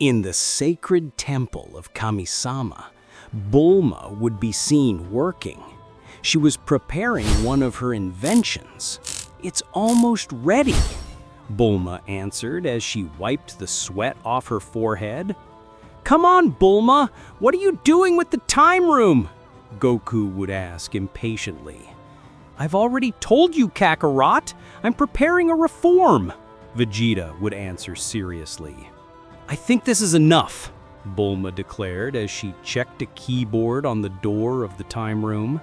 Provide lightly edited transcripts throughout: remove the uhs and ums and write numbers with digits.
In the sacred temple of Kami-sama, Bulma would be seen working. She was preparing one of her inventions. "It's almost ready," Bulma answered as she wiped the sweat off her forehead. "Come on, Bulma, what are you doing with the time room?" Goku would ask impatiently. "I've already told you, Kakarot, I'm preparing a reform," Vegeta would answer seriously. "I think this is enough," Bulma declared as she checked a keyboard on the door of the time room.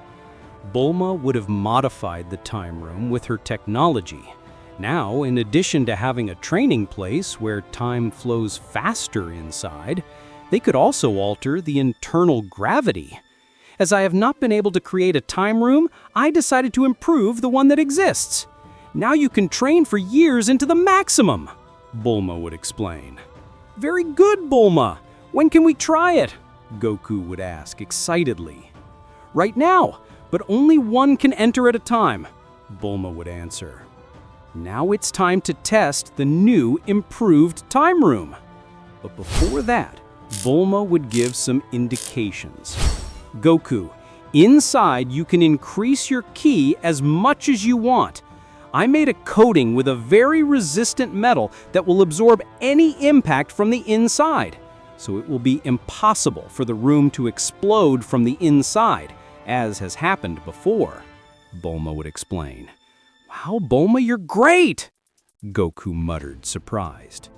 Bulma would have modified the time room with her technology. Now, in addition to having a training place where time flows faster inside, they could also alter the internal gravity. "As I have not been able to create a time room, I decided to improve the one that exists. Now you can train for years into the maximum," Bulma would explain. "Very good, Bulma. When can we try it?" Goku would ask excitedly. "Right now, but only one can enter at a time," Bulma would answer. Now it's time to test the new improved time room. But before that, Bulma would give some indications. "Goku, inside you can increase your ki as much as you want. I made a coating with a very resistant metal that will absorb any impact from the inside, so it will be impossible for the room to explode from the inside, as has happened before," Bulma would explain. "Wow, Bulma, you're great!" Goku muttered, surprised.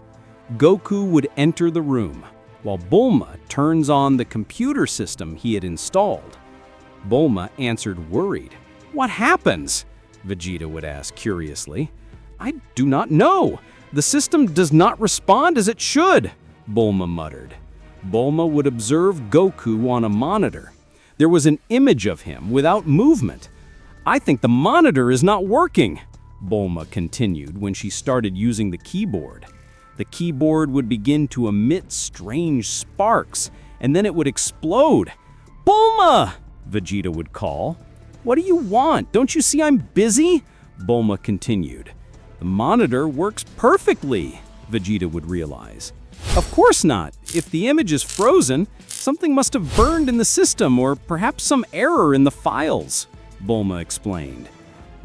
Goku would enter the room, while Bulma turns on the computer system he had installed. Bulma answered worried. "What happens?" Vegeta would ask curiously. "I do not know. The system does not respond as it should," Bulma muttered. Bulma would observe Goku on a monitor. There was an image of him without movement. "I think the monitor is not working," Bulma continued when she started using the keyboard. The keyboard would begin to emit strange sparks, and then it would explode. "Bulma!" Vegeta would call. "What do you want? Don't you see I'm busy?" Bulma continued. "The monitor works perfectly," Vegeta would realize. "Of course not. If the image is frozen, something must have burned in the system or perhaps some error in the files," Bulma explained.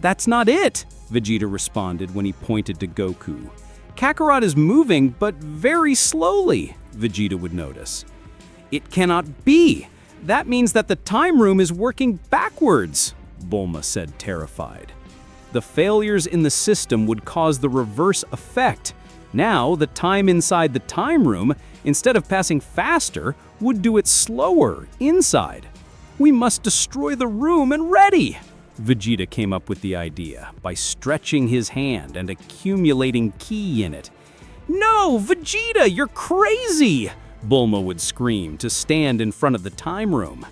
"That's not it," Vegeta responded when he pointed to Goku. "Kakarot is moving, but very slowly," Vegeta would notice. "It cannot be. That means that the time room is working backwards," Bulma said, terrified. The failures in the system would cause the reverse effect. Now, the time inside the time room, instead of passing faster, would do it slower inside. "We must destroy the room and ready!" Vegeta came up with the idea by stretching his hand and accumulating ki in it. "No, Vegeta, you're crazy!" Bulma would scream to stand in front of the time room.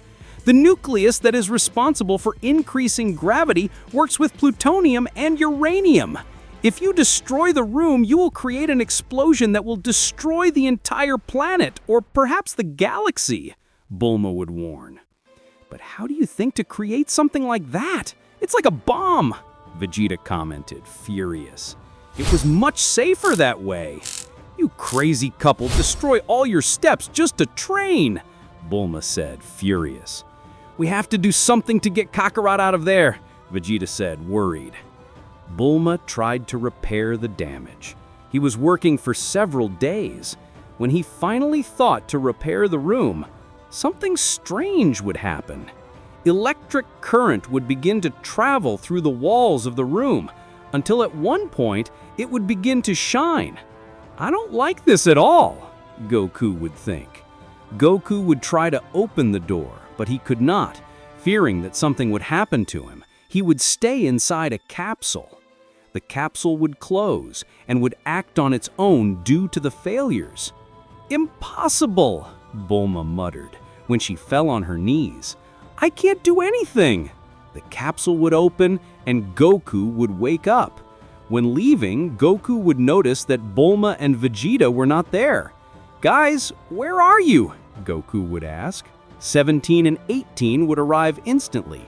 "The nucleus that is responsible for increasing gravity works with plutonium and uranium. If you destroy the room, you will create an explosion that will destroy the entire planet, or perhaps the galaxy," Bulma would warn. "But how do you think to create something like that? It's like a bomb," Vegeta commented, furious. "It was much safer that way." "You crazy couple, destroy all your steps just to train," Bulma said, furious. "We have to do something to get Kakarot out of there," Vegeta said, worried. Bulma tried to repair the damage. He was working for several days. When he finally thought to repair the room, something strange would happen. Electric current would begin to travel through the walls of the room, until at one point it would begin to shine. "I don't like this at all," Goku would think. Goku would try to open the door, but he could not. Fearing that something would happen to him, he would stay inside a capsule. The capsule would close and would act on its own due to the failures. "Impossible," Bulma muttered when she fell on her knees. "I can't do anything." The capsule would open and Goku would wake up. When leaving, Goku would notice that Bulma and Vegeta were not there. "Guys, where are you?" Goku would ask. 17 and 18 would arrive instantly.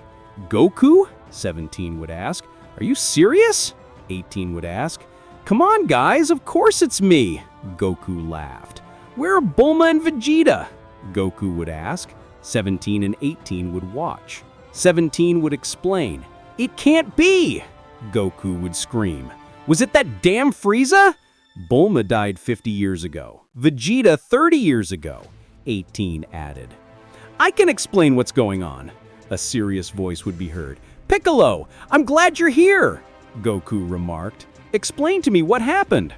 "Goku?" 17 would ask. "Are you serious?" 18 would ask. "Come on, guys, of course it's me," Goku laughed. "Where are Bulma and Vegeta?" Goku would ask. 17 and 18 would watch. 17 would explain. "It can't be!" Goku would scream. "Was it that damn Frieza?" "Bulma died 50 years ago. Vegeta 30 years ago," 18 added. "I can explain what's going on." A serious voice would be heard. "Piccolo, I'm glad you're here," Goku remarked. "Explain to me what happened."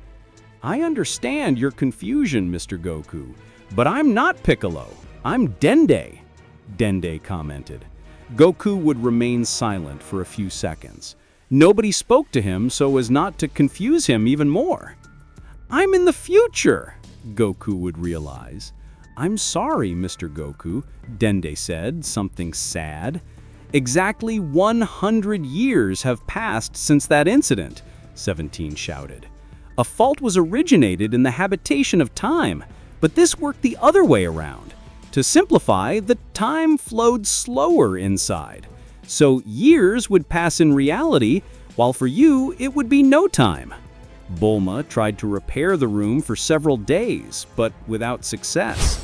"I understand your confusion, Mr. Goku, but I'm not Piccolo. I'm Dende," Dende commented. Goku would remain silent for a few seconds. Nobody spoke to him so as not to confuse him even more. "I'm in the future," Goku would realize. "I'm sorry, Mr. Goku," Dende said, something sad. "Exactly 100 years have passed since that incident," 17 shouted. "A fault was originated in the habitation of time, but this worked the other way around. To simplify, the time flowed slower inside. So years would pass in reality, while for you it would be no time." Bulma tried to repair the room for several days, but without success.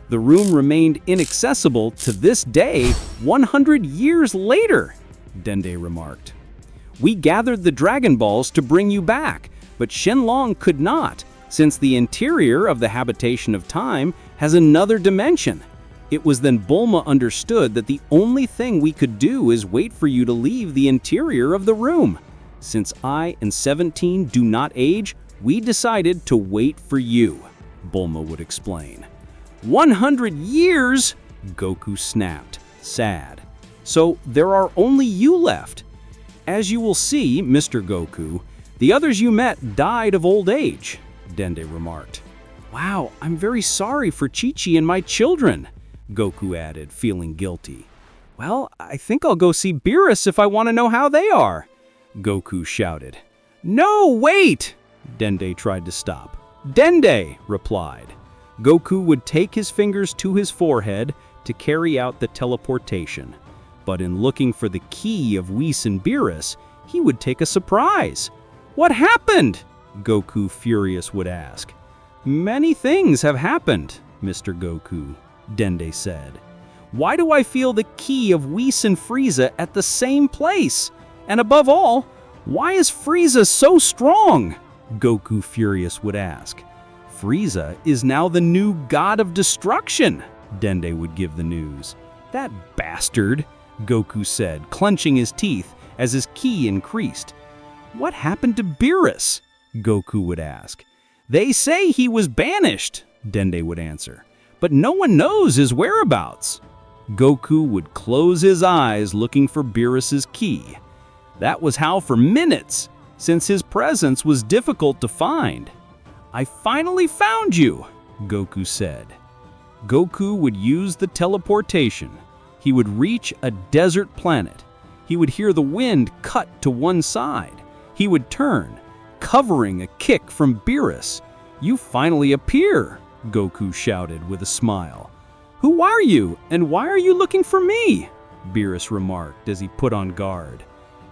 The room remained inaccessible to this day 100 years later, Dende remarked. "We gathered the Dragon Balls to bring you back, but Shenlong could not, since the interior of the habitation of time has another dimension. It was then Bulma understood that the only thing we could do is wait for you to leave the interior of the room. Since I and 17 do not age, we decided to wait for you," Bulma would explain. 100 years? Goku snapped, sad. "So there are only you left. As you will see, Mr. Goku, the others you met died of old age," Dende remarked. "Wow, I'm very sorry for Chi-Chi and my children," Goku added, feeling guilty. "Well, I think I'll go see Beerus if I want to know how they are," Goku shouted. "No, wait!" Dende tried to stop. "Dende!" replied. Goku would take his fingers to his forehead to carry out the teleportation. But in looking for the key of Whis and Beerus, he would take a surprise. "What happened?" Goku, furious, would ask. "Many things have happened, Mr. Goku," Dende said. "Why do I feel the key of Whis and Frieza at the same place? And above all, why is Frieza so strong?" Goku, furious, would ask. "Frieza is now the new god of destruction," Dende would give the news. "That bastard," Goku said, clenching his teeth as his ki increased. "What happened to Beerus?" Goku would ask. "They say he was banished," Dende would answer, "but no one knows his whereabouts." Goku would close his eyes looking for Beerus's ki. That was how for minutes, since his presence was difficult to find. "I finally found you," Goku said. Goku would use the teleportation. He would reach a desert planet. He would hear the wind cut to one side. He would turn, covering a kick from Beerus. "You finally appear," Goku shouted with a smile. "Who are you, and why are you looking for me?" Beerus remarked as he put on guard.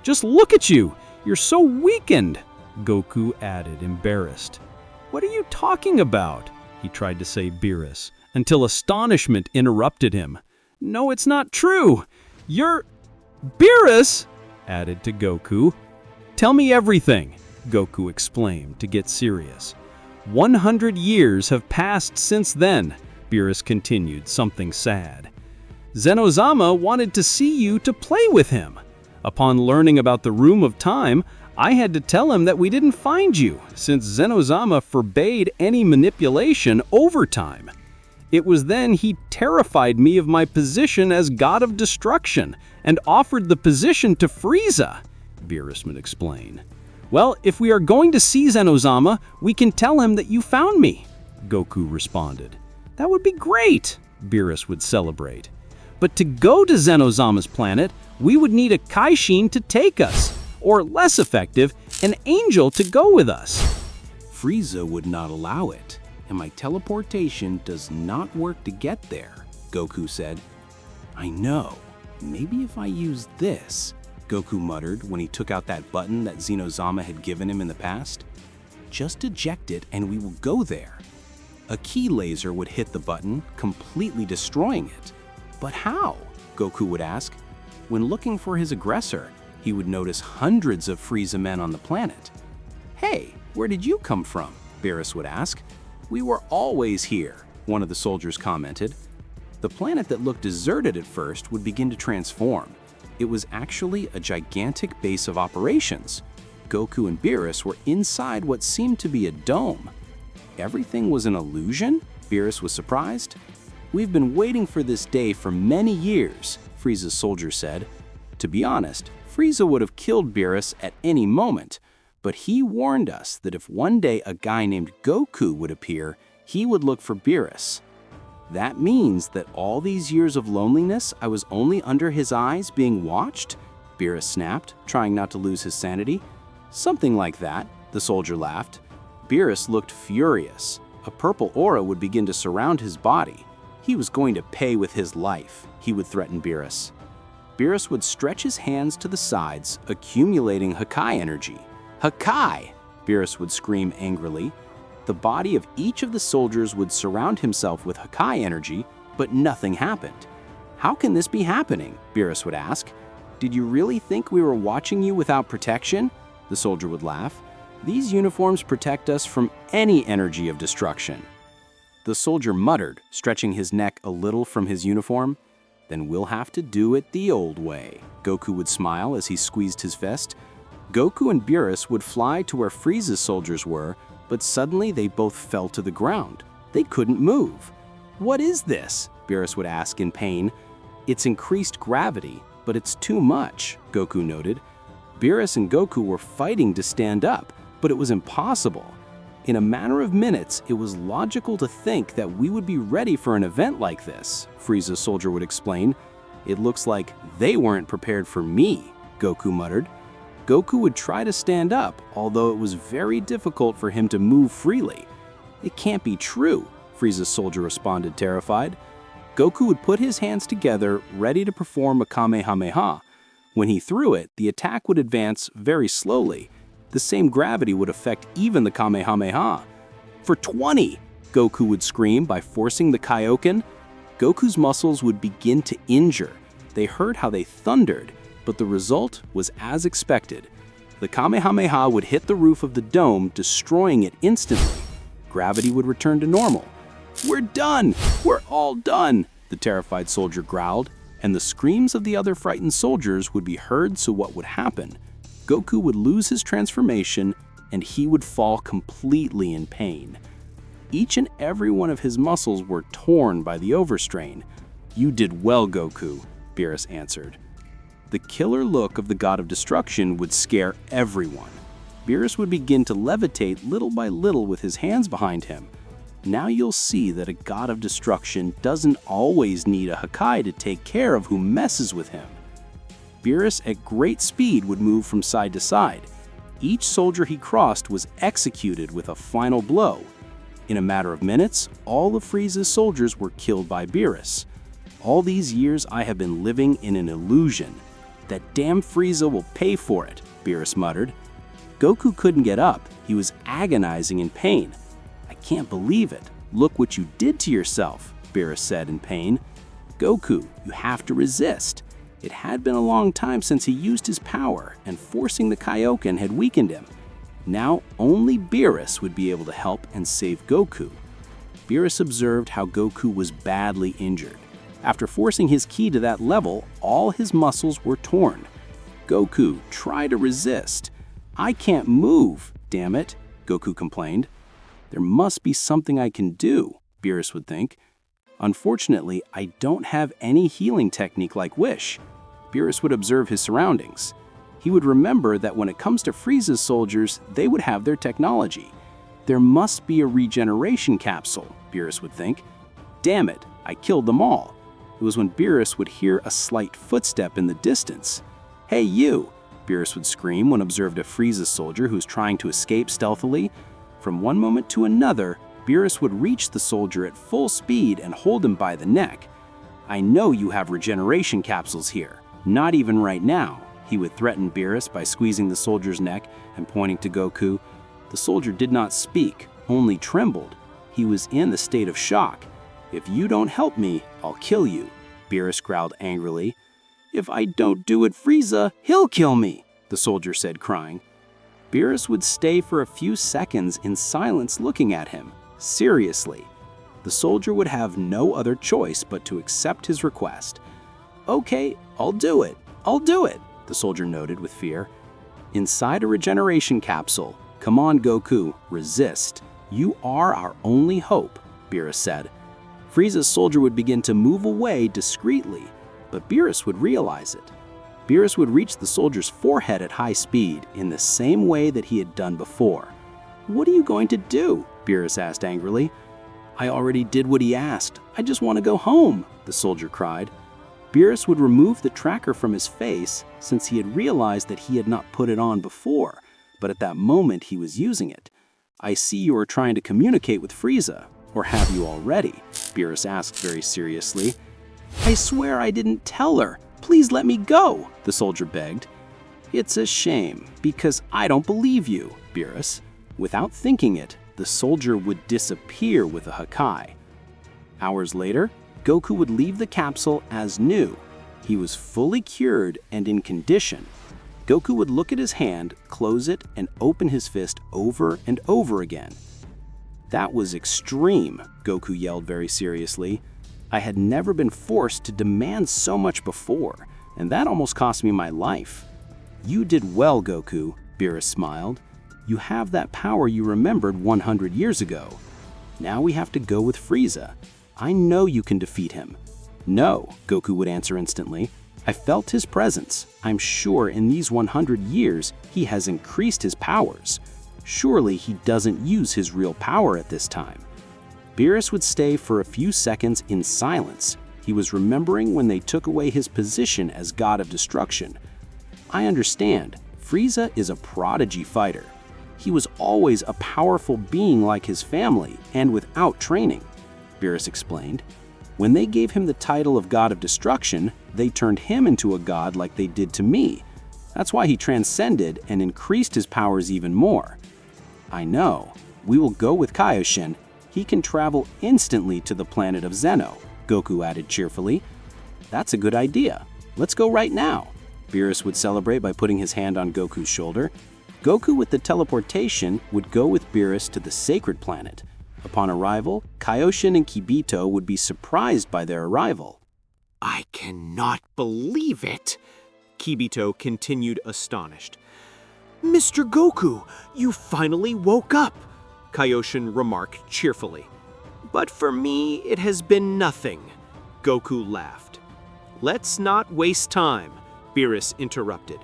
"Just look at you, you're so weakened," Goku added, embarrassed. "What are you talking about?" he tried to say Beerus, until astonishment interrupted him. "No, it's not true. You're Beerus," added to Goku. "Tell me everything," Goku exclaimed to get serious. 100 years have passed since then," Beerus continued, something sad. "Zenozama wanted to see you to play with him. Upon learning about the Room of Time, I had to tell him that we didn't find you, since Zenozama forbade any manipulation over time. It was then he terrified me of my position as God of Destruction and offered the position to Frieza," Beerus would explain. "Well, if we are going to see Zenozama, we can tell him that you found me," Goku responded. "That would be great," Beerus would celebrate. "But to go to Zenozama's planet, we would need a Kaishin to take us, or less effective, an angel to go with us." "Frieza would not allow it, and my teleportation does not work to get there," Goku said. "I know. Maybe if I use this," Goku muttered when he took out that button that Zenozama had given him in the past. "Just eject it and we will go there." A key laser would hit the button, completely destroying it. But how? Goku would ask. When looking for his aggressor, he would notice hundreds of Frieza men on the planet. Hey, where did you come from? Beerus would ask. We were always here, one of the soldiers commented. The planet that looked deserted at first would begin to transform. It was actually a gigantic base of operations. Goku and Beerus were inside what seemed to be a dome. Everything was an illusion? Beerus was surprised. We've been waiting for this day for many years, Frieza's soldier said. To be honest, Frieza would have killed Beerus at any moment, but he warned us that if one day a guy named Goku would appear, he would look for Beerus. That means that all these years of loneliness, I was only under his eyes being watched? Beerus snapped, trying not to lose his sanity. Something like that, the soldier laughed. Beerus looked furious. A purple aura would begin to surround his body. He was going to pay with his life, he would threaten Beerus. Beerus would stretch his hands to the sides, accumulating Hakai energy. Hakai! Beerus would scream angrily. The body of each of the soldiers would surround himself with Hakai energy, but nothing happened. How can this be happening? Beerus would ask. Did you really think we were watching you without protection? The soldier would laugh. These uniforms protect us from any energy of destruction. The soldier muttered, stretching his neck a little from his uniform. Then we'll have to do it the old way. Goku would smile as he squeezed his fist. Goku and Beerus would fly to where Frieza's soldiers were, but suddenly they both fell to the ground. They couldn't move. What is this? Beerus would ask in pain. It's increased gravity, but it's too much, Goku noted. Beerus and Goku were fighting to stand up, but it was impossible. In a matter of minutes, it was logical to think that we would be ready for an event like this, Frieza's soldier would explain. It looks like they weren't prepared for me, Goku muttered. Goku would try to stand up, although it was very difficult for him to move freely. It can't be true, Frieza's soldier responded, terrified. Goku would put his hands together, ready to perform a Kamehameha. When he threw it, the attack would advance very slowly. The same gravity would affect even the Kamehameha. For 20! Goku would scream by forcing the Kaioken. Goku's muscles would begin to injure. They heard how they thundered, but the result was as expected. The Kamehameha would hit the roof of the dome, destroying it instantly. Gravity would return to normal. We're done! We're all done! The terrified soldier growled, and the screams of the other frightened soldiers would be heard. So what would happen? Goku would lose his transformation, and he would fall completely in pain. Each and every one of his muscles were torn by the overstrain. You did well, Goku, Beerus answered. The killer look of the god of destruction would scare everyone. Beerus would begin to levitate little by little with his hands behind him. Now you'll see that a god of destruction doesn't always need a Hakai to take care of who messes with him. Beerus at great speed would move from side to side. Each soldier he crossed was executed with a final blow. In a matter of minutes, all of Frieza's soldiers were killed by Beerus. All these years I have been living in an illusion. That damn Frieza will pay for it, Beerus muttered. Goku couldn't get up. He was agonizing in pain. I can't believe it. Look what you did to yourself, Beerus said in pain. Goku, you have to resist. It had been a long time since he used his power, and forcing the Kaioken had weakened him. Now only Beerus would be able to help and save Goku. Beerus observed how Goku was badly injured. After forcing his ki to that level, all his muscles were torn. Goku, try to resist. I can't move, damn it, Goku complained. There must be something I can do, Beerus would think. Unfortunately, I don't have any healing technique like Wish. Beerus would observe his surroundings. He would remember that when it comes to Frieza's soldiers, they would have their technology. There must be a regeneration capsule, Beerus would think. Damn it, I killed them all. It was when Beerus would hear a slight footstep in the distance. Hey you, Beerus would scream when observed a Frieza soldier who was trying to escape stealthily. From one moment to another, Beerus would reach the soldier at full speed and hold him by the neck. I know you have regeneration capsules here. Not even right now, he would threaten Beerus by squeezing the soldier's neck and pointing to Goku. The soldier did not speak, only trembled. He was in the state of shock. "If you don't help me, I'll kill you," Beerus growled angrily. "If I don't do it, Frieza, he'll kill me," the soldier said, crying. Beerus would stay for a few seconds in silence looking at him, seriously. The soldier would have no other choice but to accept his request. "Okay, I'll do it, the soldier noted with fear. "Inside a regeneration capsule. Come on, Goku, resist. You are our only hope," Beerus said. Frieza's soldier would begin to move away discreetly, but Beerus would realize it. Beerus would reach the soldier's forehead at high speed in the same way that he had done before. "What are you going to do?" Beerus asked angrily. "I already did what he asked. I just want to go home," the soldier cried. Beerus would remove the tracker from his face since he had realized that he had not put it on before, but at that moment he was using it. "I see you are trying to communicate with Frieza, or have you already?" Beerus asked very seriously. "I swear I didn't tell her. Please let me go," the soldier begged. "It's a shame, because I don't believe you, Beerus." Without thinking it, the soldier would disappear with a Hakai. Hours later, Goku would leave the capsule as new. He was fully cured and in condition. Goku would look at his hand, close it, and open his fist over and over again. "That was extreme," Goku yelled very seriously. "I had never been forced to demand so much before, and that almost cost me my life." "You did well, Goku," Beerus smiled. "You have that power you remembered 100 years ago. Now we have to go with Frieza. I know you can defeat him." "No," Goku would answer instantly. "I felt his presence. I'm sure in these 100 years he has increased his powers. Surely he doesn't use his real power at this time." Beerus would stay for a few seconds in silence. He was remembering when they took away his position as God of Destruction. "I understand. Frieza is a prodigy fighter. He was always a powerful being like his family and without training," Beerus explained. "When they gave him the title of God of Destruction, they turned him into a god like they did to me. That's why he transcended and increased his powers even more." "I know. We will go with Kaioshin. He can travel instantly to the planet of Zeno," Goku added cheerfully. "That's a good idea. Let's go right now." Beerus would celebrate by putting his hand on Goku's shoulder. Goku with the teleportation would go with Beerus to the sacred planet. Upon arrival, Kaioshin and Kibito would be surprised by their arrival. "I cannot believe it," Kibito continued astonished. "Mr. Goku, you finally woke up," Kaioshin remarked cheerfully. "But for me, it has been nothing," Goku laughed. "Let's not waste time," Beerus interrupted.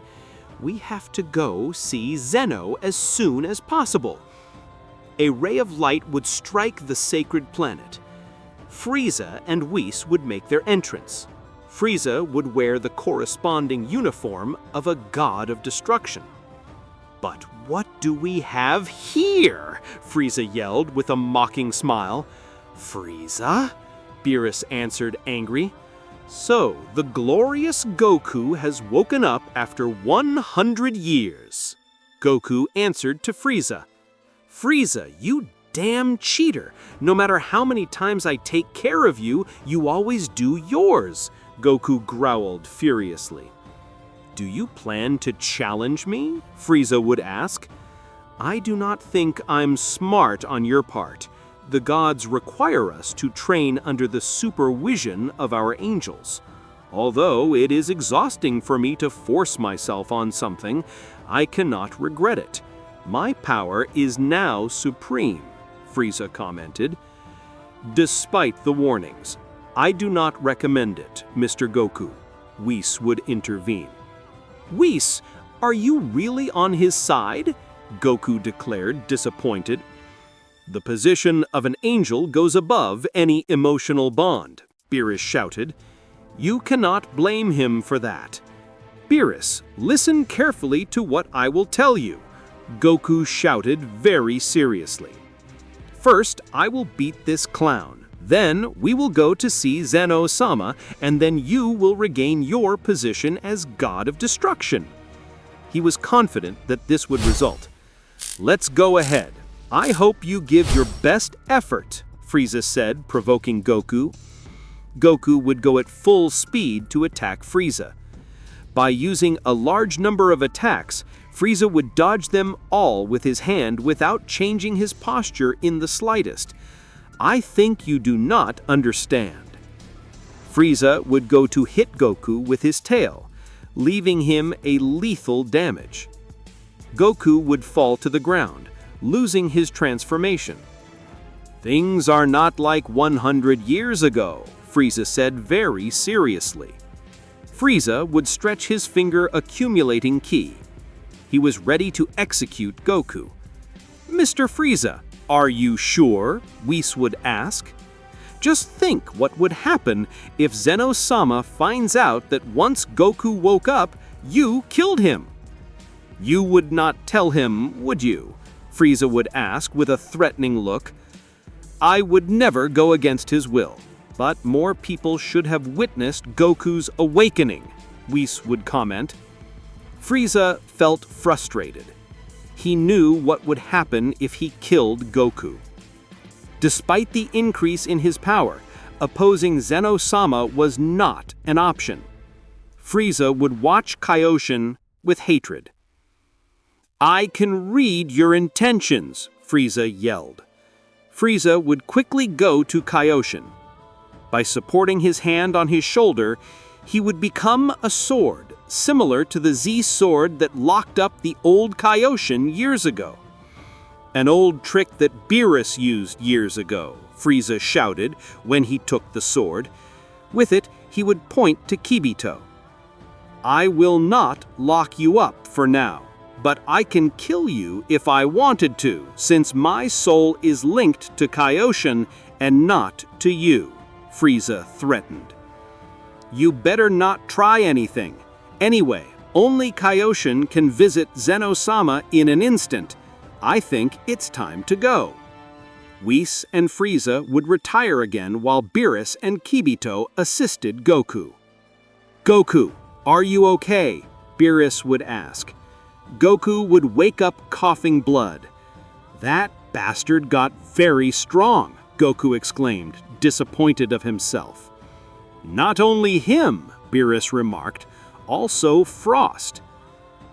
"We have to go see Zeno as soon as possible." A ray of light would strike the sacred planet. Frieza and Whis would make their entrance. Frieza would wear the corresponding uniform of a god of destruction. "But what do we have here?" Frieza yelled with a mocking smile. "Frieza?" Beerus answered angry. "So, the glorious Goku has woken up after 100 years." Goku answered to Frieza. "Frieza, you damn cheater! No matter how many times I take care of you, you always do yours," Goku growled furiously. "Do you plan to challenge me?" Frieza would ask. "I do not think I'm smart on your part. The gods require us to train under the supervision of our angels. Although it is exhausting for me to force myself on something, I cannot regret it. My power is now supreme," Frieza commented. "Despite the warnings, I do not recommend it, Mr. Goku," Whis would intervene. "Whis, are you really on his side?" Goku declared, disappointed. "The position of an angel goes above any emotional bond," Beerus shouted. "You cannot blame him for that." "Beerus, listen carefully to what I will tell you," Goku shouted very seriously. "First, I will beat this clown. Then we will go to see Zeno-sama, and then you will regain your position as God of Destruction." He was confident that this would result. "Let's go ahead. I hope you give your best effort, Frieza said, provoking Goku. Goku would go at full speed to attack Frieza. By using a large number of attacks, Frieza would dodge them all with his hand without changing his posture in the slightest. I think you do not understand. Frieza would go to hit Goku with his tail, leaving him a lethal damage. Goku would fall to the ground, losing his transformation. Things are not like 100 years ago, Frieza said very seriously. Frieza would stretch his finger, accumulating ki. He was ready to execute Goku. "Mr. Frieza, are you sure?" Whis would ask. "Just think what would happen if Zeno-sama finds out that once Goku woke up, you killed him." "You would not tell him, would you?" Frieza would ask with a threatening look. "I would never go against his will, but more people should have witnessed Goku's awakening," Whis would comment. Frieza felt frustrated. He knew what would happen if he killed Goku. Despite the increase in his power, opposing Zeno-sama was not an option. Frieza would watch Kaioshin with hatred. "I can read your intentions," Frieza yelled. Frieza would quickly go to Kaioshin. By supporting his hand on his shoulder, he would become a sword, similar to the Z sword that locked up the old Kaioshin years ago. "An old trick that Beerus used years ago," Frieza shouted when he took the sword. With it, he would point to Kibito. "I will not lock you up for now, but I can kill you if I wanted to, since my soul is linked to Kaioshin and not to you," Frieza threatened. "You better not try anything. Anyway, only Kaioshin can visit Zeno-sama in an instant. I think it's time to go." Whis and Frieza would retire again while Beerus and Kibito assisted Goku. "Goku, are you okay?" Beerus would ask. Goku would wake up coughing blood. "That bastard got very strong," Goku exclaimed, disappointed of himself. "Not only him," Beerus remarked, "also Frost."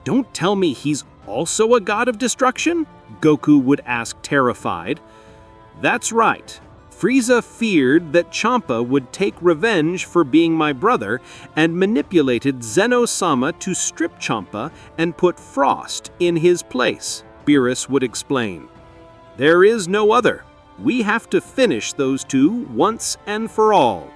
"Don't tell me he's also a god of destruction?" Goku would ask, terrified. "That's right. Frieza feared that Champa would take revenge for being my brother and manipulated Zeno-sama to strip Champa and put Frost in his place," Beerus would explain. "There is no other. We have to finish those two once and for all."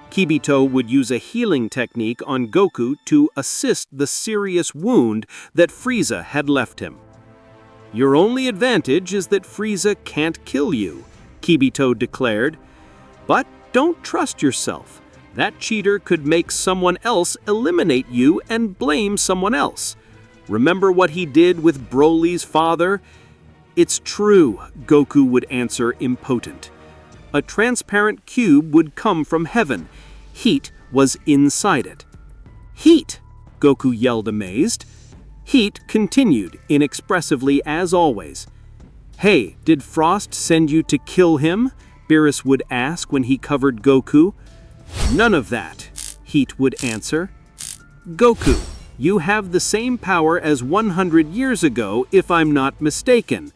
Kibito would use a healing technique on Goku to assist the serious wound that Frieza had left him. "Your only advantage is that Frieza can't kill you," Kibito declared. "But don't trust yourself. That cheater could make someone else eliminate you and blame someone else. Remember what he did with Broly's father?" "It's true," Goku would answer, impotent. A transparent cube would come from heaven. Heat was inside it. "Heat!" Goku yelled, amazed. Heat continued, inexpressively as always. "Hey, did Frost send you to kill him?" Beerus would ask when he covered Goku. "None of that," Heat would answer. "Goku, you have the same power as 100 years ago, if I'm not mistaken."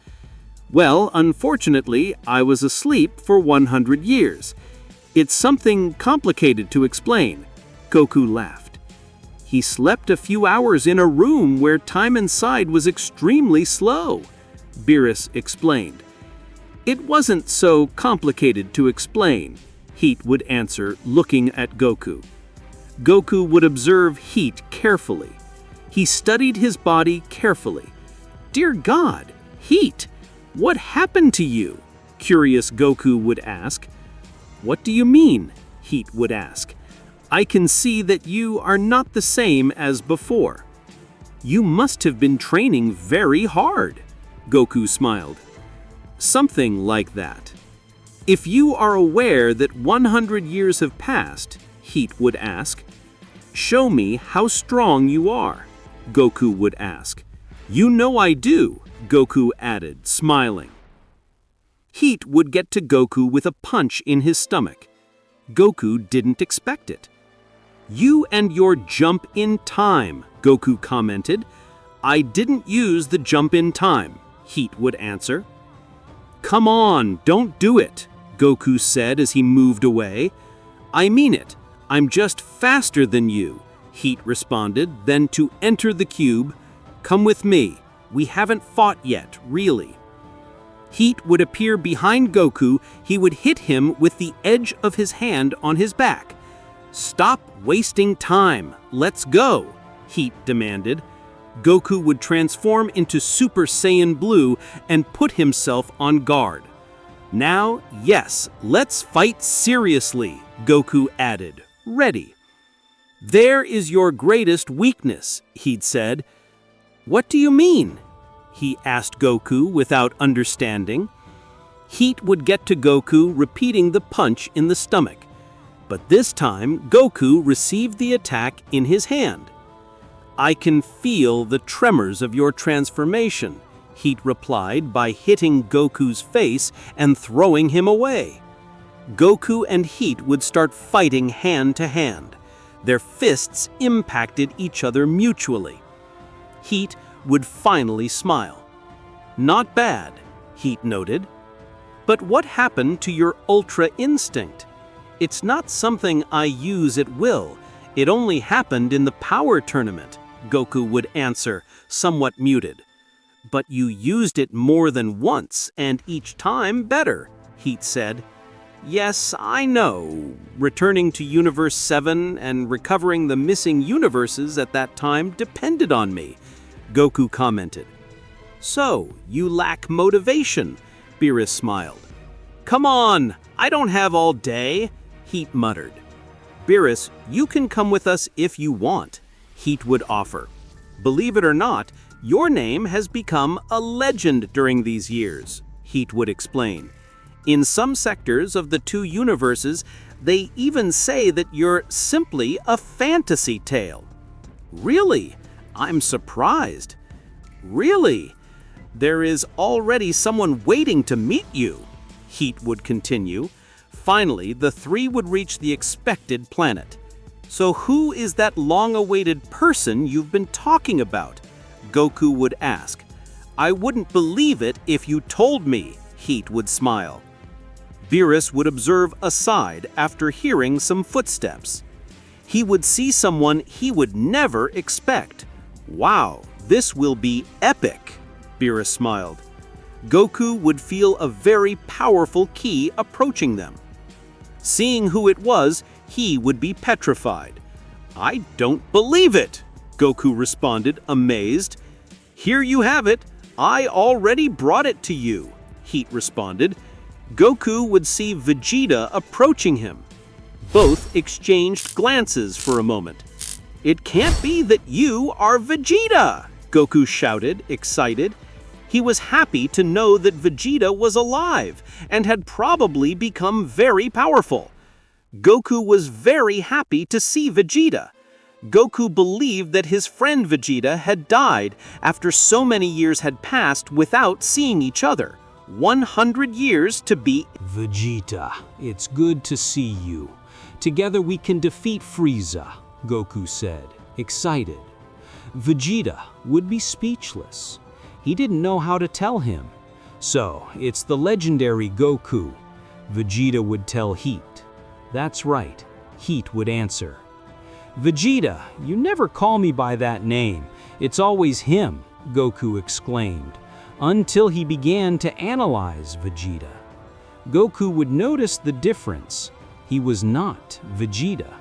"Well, unfortunately, I was asleep for 100 years. It's something complicated to explain," Goku laughed. "He slept a few hours in a room where time inside was extremely slow," Beerus explained. "It wasn't so complicated to explain," Heat would answer, looking at Goku. Goku would observe Heat carefully. He studied his body carefully. "Dear God, Heat! What happened to you?" curious Goku would ask. "What do you mean?" Heat would ask. "I can see that you are not the same as before." "You must have been training very hard," Goku smiled. "Something like that." "If you are aware that 100 years have passed," Heat would ask, "show me how strong you are," Goku would ask. "You know I do," Goku added, smiling. Heat would get to Goku with a punch in his stomach. Goku didn't expect it. "You and your jump in time," Goku commented. "I didn't use the jump in time," Heat would answer. "Come on, don't do it," Goku said as he moved away. "I mean it, I'm just faster than you," Heat responded, then to enter the cube, "Come with me, we haven't fought yet, really." Heat would appear behind Goku. He would hit him with the edge of his hand on his back. "Stop wasting time, let's go," Heat demanded. Goku would transform into Super Saiyan Blue and put himself on guard. "Now, yes, let's fight seriously," Goku added, ready. "There is your greatest weakness," Heat said. "What do you mean?" he asked Goku without understanding. Heat would get to Goku repeating the punch in the stomach. But this time, Goku received the attack in his hand. "I can feel the tremors of your transformation," Heat replied by hitting Goku's face and throwing him away. Goku and Heat would start fighting hand to hand. Their fists impacted each other mutually. Heat would finally smile. "Not bad," Heat noted. "But what happened to your Ultra Instinct? It's not something I use at will. It only happened in the power tournament," Goku would answer, somewhat muted. "But you used it more than once, and each time better," Heat said. "Yes, I know. Returning to Universe 7 and recovering the missing universes at that time depended on me," Goku commented. "So, you lack motivation," Beerus smiled. "Come on, I don't have all day," Heat muttered. "Beerus, you can come with us if you want," Heat would offer. "Believe it or not, your name has become a legend during these years," Heat would explain. "In some sectors of the two universes, they even say that you're simply a fantasy tale." "Really? I'm surprised." "Really? There is already someone waiting to meet you," Heat would continue. Finally, the three would reach the expected planet. "So who is that long-awaited person you've been talking about?" Goku would ask. "I wouldn't believe it if you told me," Heat would smile. Beerus would observe aside after hearing some footsteps. He would see someone he would never expect. "Wow, this will be epic," Beerus smiled. Goku would feel a very powerful ki approaching them. Seeing who it was, he would be petrified. "I don't believe it," Goku responded, amazed. "Here you have it. I already brought it to you," Heat responded. Goku would see Vegeta approaching him. Both exchanged glances for a moment. "It can't be that you are Vegeta!" Goku shouted, excited. He was happy to know that Vegeta was alive and had probably become very powerful. Goku was very happy to see Vegeta. Goku believed that his friend Vegeta had died after so many years had passed without seeing each other. 100 years to be... Vegeta, it's good to see you. Together we can defeat Frieza, Goku said, excited. Vegeta would be speechless. He didn't know how to tell him. "So, it's the legendary Goku," Vegeta would tell Heat. "That's right," Heat would answer. "Vegeta, you never call me by that name. It's always him," Goku exclaimed, until he began to analyze Vegeta. Goku would notice the difference. He was not Vegeta,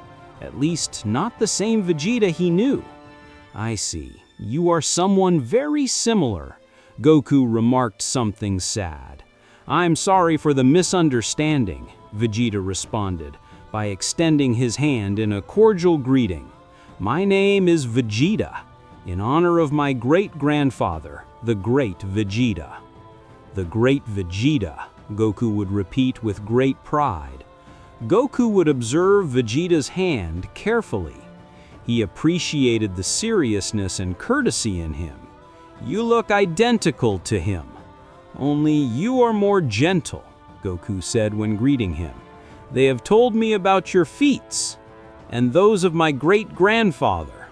at least not the same Vegeta he knew. "I see. You are someone very similar." Goku remarked something sad. "I'm sorry for the misunderstanding," Vegeta responded by extending his hand in a cordial greeting. "My name is Vegeta, in honor of my great-grandfather, the Great Vegeta." "The Great Vegeta," Goku would repeat with great pride. Goku would observe Vegeta's hand carefully. He appreciated the seriousness and courtesy in him. "You look identical to him." Only you are more gentle, Goku said when greeting him. They have told me about your feats, and those of my great-grandfather.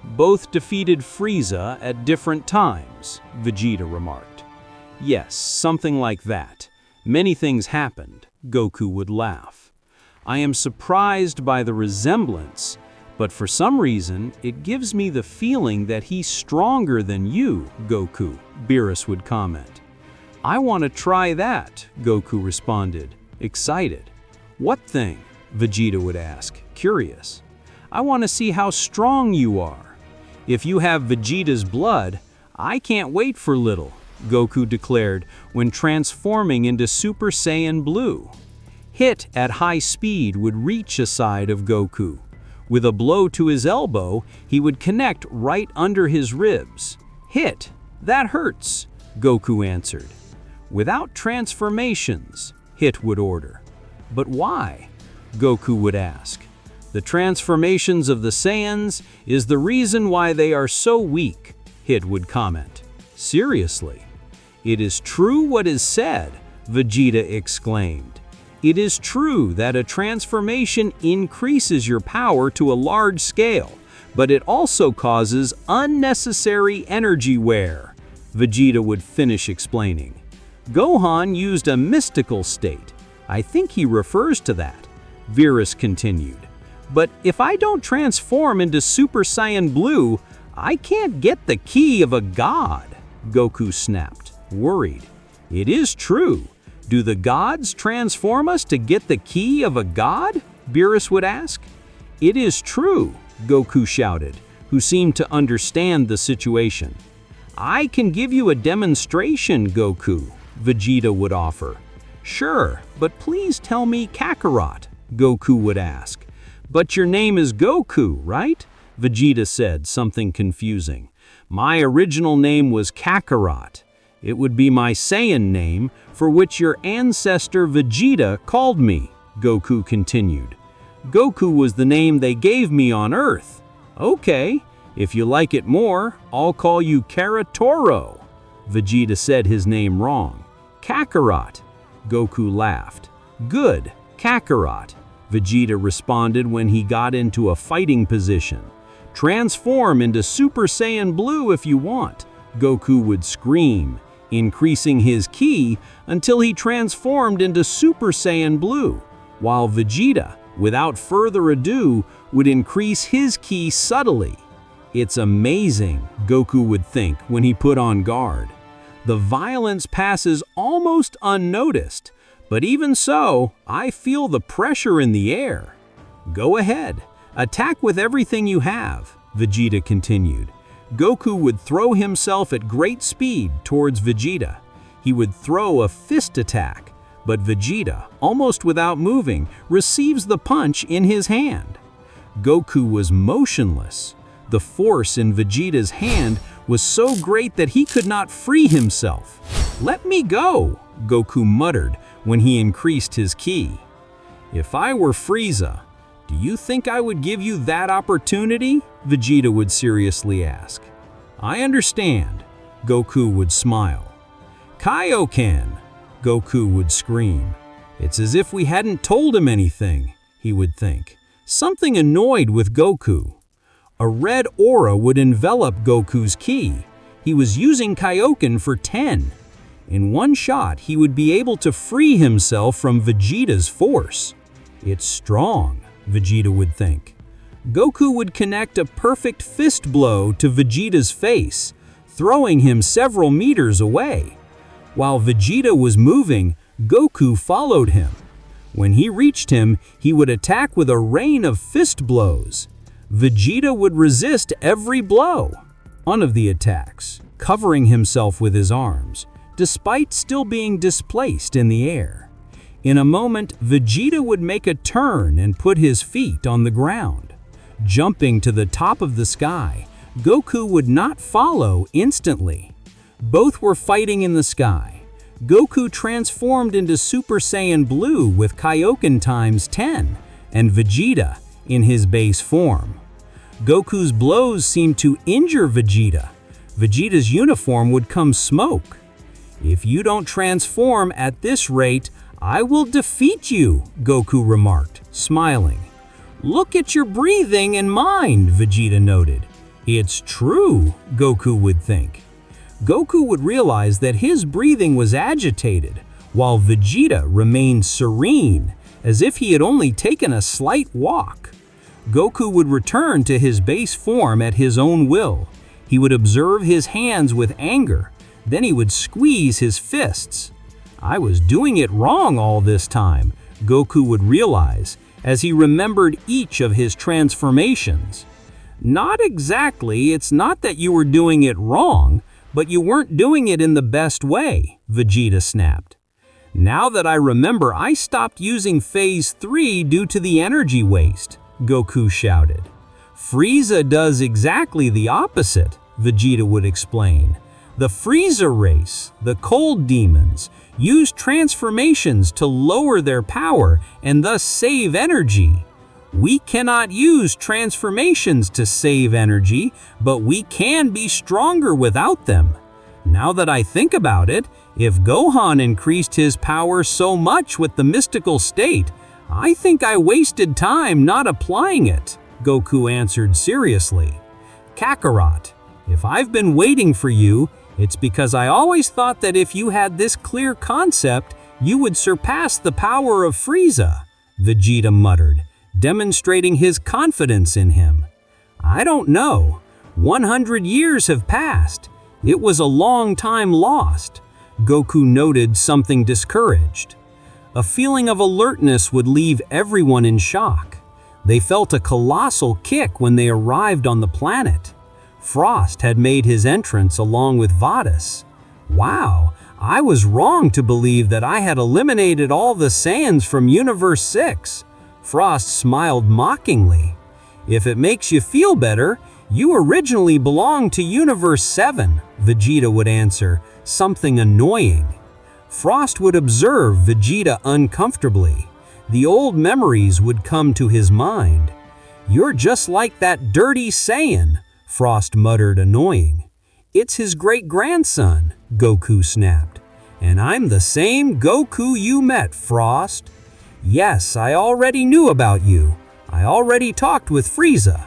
Both defeated Frieza at different times, Vegeta remarked. Yes, something like that. Many things happened, Goku would laugh. I am surprised by the resemblance, but for some reason, it gives me the feeling that he's stronger than you, Goku, Beerus would comment. I want to try that, Goku responded, excited. What thing? Vegeta would ask, curious. I want to see how strong you are. If you have Vegeta's blood, I can't wait for little, Goku declared when transforming into Super Saiyan Blue. Hit at high speed would reach a side of Goku. With a blow to his elbow, he would connect right under his ribs. Hit, that hurts, Goku answered. Without transformations, Hit would order. But why? Goku would ask. The transformations of the Saiyans is the reason why they are so weak, Hit would comment. Seriously? It is true what is said, Vegeta exclaimed. It is true that a transformation increases your power to a large scale, but it also causes unnecessary energy wear, Vegeta would finish explaining. Gohan used a mystical state. I think he refers to that, Beerus continued. But if I don't transform into Super Saiyan Blue, I can't get the ki of a god, Goku snapped, worried. It is true. Do the gods transform us to get the ki of a god? Beerus would ask. It is true, Goku shouted, who seemed to understand the situation. I can give you a demonstration, Goku, Vegeta would offer. Sure, but please tell me Kakarot, Goku would ask. But your name is Goku, right? Vegeta said, something confusing. My original name was Kakarot. It would be my Saiyan name, for which your ancestor Vegeta called me, Goku continued. Goku was the name they gave me on Earth. Okay, if you like it more, I'll call you Karatoro. Vegeta said his name wrong. Kakarot. Goku laughed. Good, Kakarot, Vegeta responded when he got into a fighting position. Transform into Super Saiyan Blue if you want, Goku would scream, increasing his ki until he transformed into Super Saiyan Blue, while Vegeta, without further ado, would increase his ki subtly. It's amazing, Goku would think when he put on guard. The violence passes almost unnoticed, but even so, I feel the pressure in the air. Go ahead, attack with everything you have, Vegeta continued. Goku would throw himself at great speed towards Vegeta. He would throw a fist attack, but Vegeta, almost without moving, receives the punch in his hand. Goku was motionless. The force in Vegeta's hand was so great that he could not free himself. Let me go, Goku muttered when he increased his ki. If I were Frieza, do you think I would give you that opportunity? Vegeta would seriously ask. I understand, Goku would smile. Kaioken, Goku would scream. It's as if we hadn't told him anything, he would think. Something annoyed with Goku. A red aura would envelop Goku's ki. He was using Kaioken for 10. In one shot, he would be able to free himself from Vegeta's force. It's strong, Vegeta would think. Goku would connect a perfect fist blow to Vegeta's face, throwing him several meters away. While Vegeta was moving, Goku followed him. When he reached him, he would attack with a rain of fist blows. Vegeta would resist every blow, one of the attacks, covering himself with his arms, despite still being displaced in the air. In a moment, Vegeta would make a turn and put his feet on the ground. Jumping to the top of the sky, Goku would not follow instantly. Both were fighting in the sky. Goku transformed into Super Saiyan Blue with Kaioken times 10, and Vegeta in his base form. Goku's blows seemed to injure Vegeta. Vegeta's uniform would come smoke. "If you don't transform at this rate, I will defeat you," Goku remarked, smiling. "Look at your breathing and mind," Vegeta noted. "It's true," Goku would think. Goku would realize that his breathing was agitated, while Vegeta remained serene, as if he had only taken a slight walk. Goku would return to his base form at his own will. He would observe his hands with anger, then he would squeeze his fists. "I was doing it wrong all this time," Goku would realize, as he remembered each of his transformations. "Not exactly, it's not that you were doing it wrong, but you weren't doing it in the best way," Vegeta snapped. "Now that I remember, I stopped using Phase 3 due to the energy waste," Goku shouted. "Frieza does exactly the opposite," Vegeta would explain. "The Frieza race, the Cold Demons, use transformations to lower their power and thus save energy. We cannot use transformations to save energy, but we can be stronger without them. Now that I think about it, if Gohan increased his power so much with the mystical state, I think I wasted time not applying it," Goku answered seriously. "Kakarot, if I've been waiting for you, it's because I always thought that if you had this clear concept, you would surpass the power of Frieza," Vegeta muttered, demonstrating his confidence in him. "I don't know. 100 years have passed. It was a long time lost." Goku noted, something discouraged. A feeling of alertness would leave everyone in shock. They felt a colossal kick when they arrived on the planet. Frost had made his entrance along with Vadis. "Wow, I was wrong to believe that I had eliminated all the Saiyans from Universe 6. Frost smiled mockingly. "If it makes you feel better, you originally belonged to Universe 7, Vegeta would answer, something annoying. Frost would observe Vegeta uncomfortably. The old memories would come to his mind. "You're just like that dirty Saiyan," Frost muttered, annoying. "It's his great-grandson," Goku snapped. "And I'm the same Goku you met, Frost." "Yes, I already knew about you. I already talked with Frieza."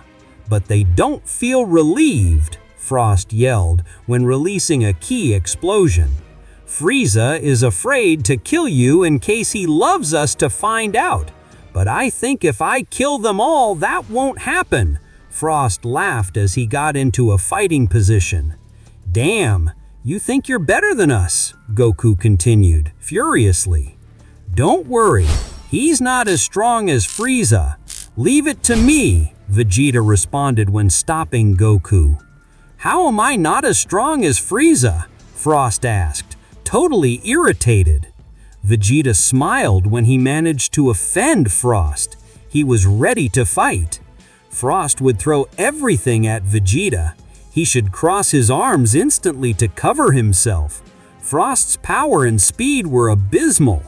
"But they don't feel relieved," Frost yelled when releasing a key explosion. "Frieza is afraid to kill you in case he loves us to find out. But I think if I kill them all, that won't happen." Frost laughed as he got into a fighting position. "Damn, you think you're better than us," Goku continued, furiously. "Don't worry, he's not as strong as Frieza. Leave it to me," Vegeta responded when stopping Goku. "How am I not as strong as Frieza?" Frost asked, totally irritated. Vegeta smiled when he managed to offend Frost. He was ready to fight. Frost would throw everything at Vegeta. He should cross his arms instantly to cover himself. Frost's power and speed were abysmal.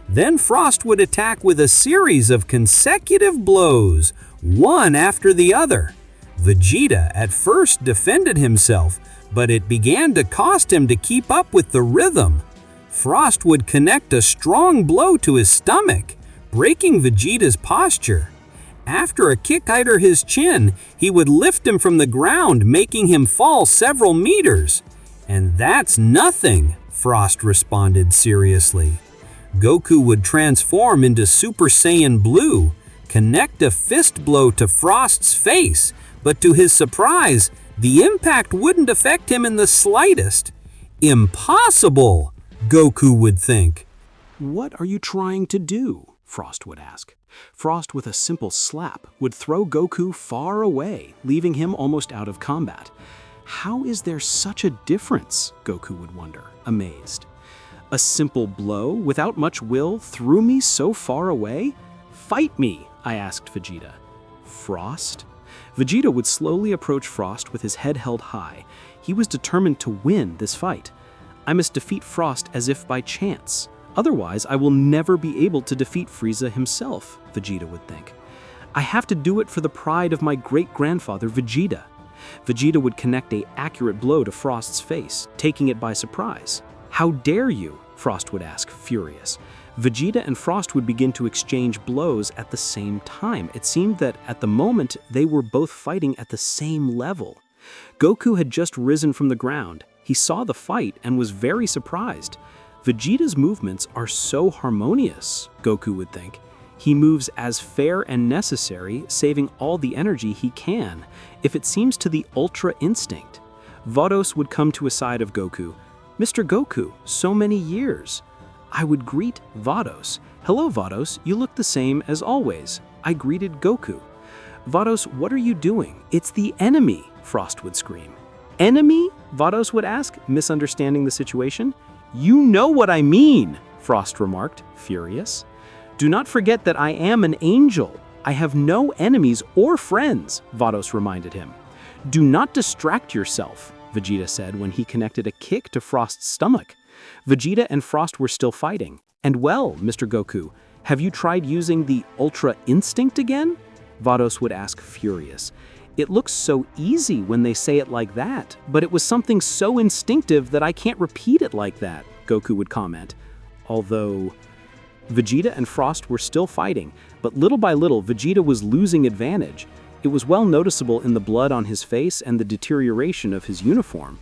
Then Frost would attack with a series of consecutive blows, one after the other. Vegeta at first defended himself, but it began to cost him to keep up with the rhythm. Frost would connect a strong blow to his stomach, breaking Vegeta's posture. After a kick under his chin, he would lift him from the ground, making him fall several meters. "And that's nothing," Frost responded seriously. Goku would transform into Super Saiyan Blue, connect a fist blow to Frost's face, but to his surprise, the impact wouldn't affect him in the slightest. "Impossible," Goku would think. "What are you trying to do?" Frost would ask. Frost, with a simple slap, would throw Goku far away, leaving him almost out of combat. "How is there such a difference?" Goku would wonder, amazed. "A simple blow, without much will, threw me so far away? Fight me," I asked Vegeta. "Frost?" Vegeta would slowly approach Frost with his head held high. He was determined to win this fight. "I must defeat Frost as if by chance. Otherwise, I will never be able to defeat Frieza himself," Vegeta would think. "I have to do it for the pride of my great-grandfather Vegeta." Vegeta would connect an accurate blow to Frost's face, taking it by surprise. How dare you? Frost would ask, furious. Vegeta and Frost would begin to exchange blows at the same time. It seemed that at the moment they were both fighting at the same level. Goku had just risen from the ground. He saw the fight and was very surprised. Vegeta's movements are so harmonious, Goku would think. He moves as fair and necessary, saving all the energy he can, if it seems to the Ultra Instinct. Vados would come to a side of Goku. Mr. Goku, so many years. I would greet Vados. Hello, Vados, you look the same as always. I greeted Goku. Vados, what are you doing? It's the enemy, Frost would scream. Enemy? Vados would ask, misunderstanding the situation. You know what I mean, Frost remarked, furious. Do not forget that I am an angel. I have no enemies or friends, Vados reminded him. Do not distract yourself, Vegeta said when he connected a kick to Frost's stomach. Vegeta and Frost were still fighting. And well, Mr. Goku, have you tried using the Ultra Instinct again? Vados would ask, furious. It looks so easy when they say it like that, but it was something so instinctive that I can't repeat it like that, Goku would comment. Although Vegeta and Frost were still fighting, but little by little Vegeta was losing advantage. It was well noticeable in the blood on his face and the deterioration of his uniform.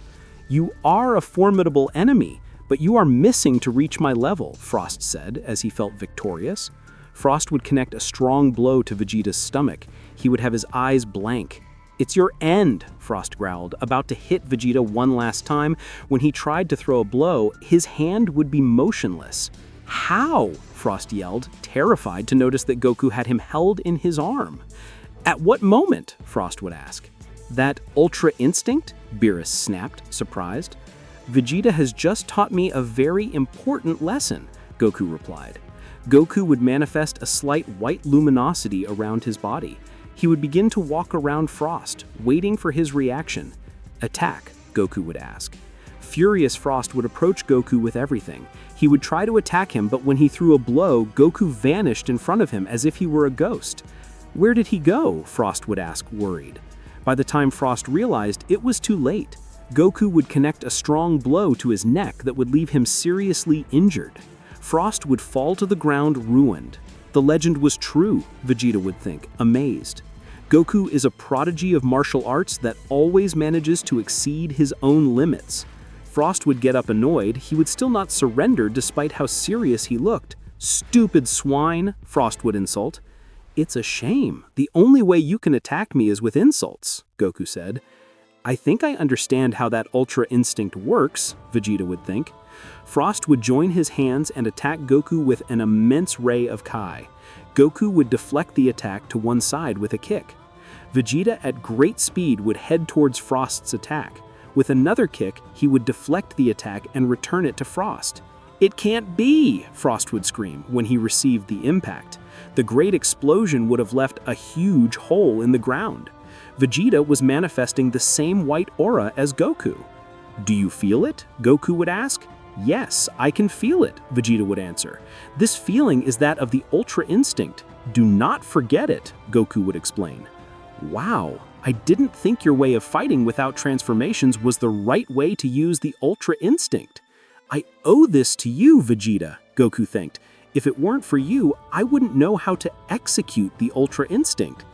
You are a formidable enemy, but you are missing to reach my level, Frost said as he felt victorious. Frost would connect a strong blow to Vegeta's stomach. He would have his eyes blank. It's your end, Frost growled, about to hit Vegeta one last time. When he tried to throw a blow, his hand would be motionless. How? Frost yelled, terrified to notice that Goku had him held in his arm. At what moment? Frost would ask. That Ultra Instinct? Beerus snapped, surprised. Vegeta has just taught me a very important lesson, Goku replied. Goku would manifest a slight white luminosity around his body. He would begin to walk around Frost, waiting for his reaction. Attack, Goku would ask. Furious Frost would approach Goku with everything. He would try to attack him, but when he threw a blow, Goku vanished in front of him as if he were a ghost. Where did he go? Frost would ask, worried. By the time Frost realized, it was too late. Goku would connect a strong blow to his neck that would leave him seriously injured. Frost would fall to the ground ruined. The legend was true, Vegeta would think, amazed. Goku is a prodigy of martial arts that always manages to exceed his own limits. Frost would get up annoyed. He would still not surrender despite how serious he looked. Stupid swine, Frost would insult. It's a shame. The only way you can attack me is with insults, Goku said. I think I understand how that Ultra Instinct works, Vegeta would think. Frost would join his hands and attack Goku with an immense ray of Kai. Goku would deflect the attack to one side with a kick. Vegeta at great speed would head towards Frost's attack. With another kick, he would deflect the attack and return it to Frost. It can't be, Frost would scream when he received the impact. The great explosion would have left a huge hole in the ground. Vegeta was manifesting the same white aura as Goku. Do you feel it? Goku would ask. Yes, I can feel it, Vegeta would answer. This feeling is that of the Ultra Instinct. Do not forget it, Goku would explain. Wow, I didn't think your way of fighting without transformations was the right way to use the Ultra Instinct. I owe this to you, Vegeta, Goku thanked. If it weren't for you, I wouldn't know how to execute the Ultra Instinct.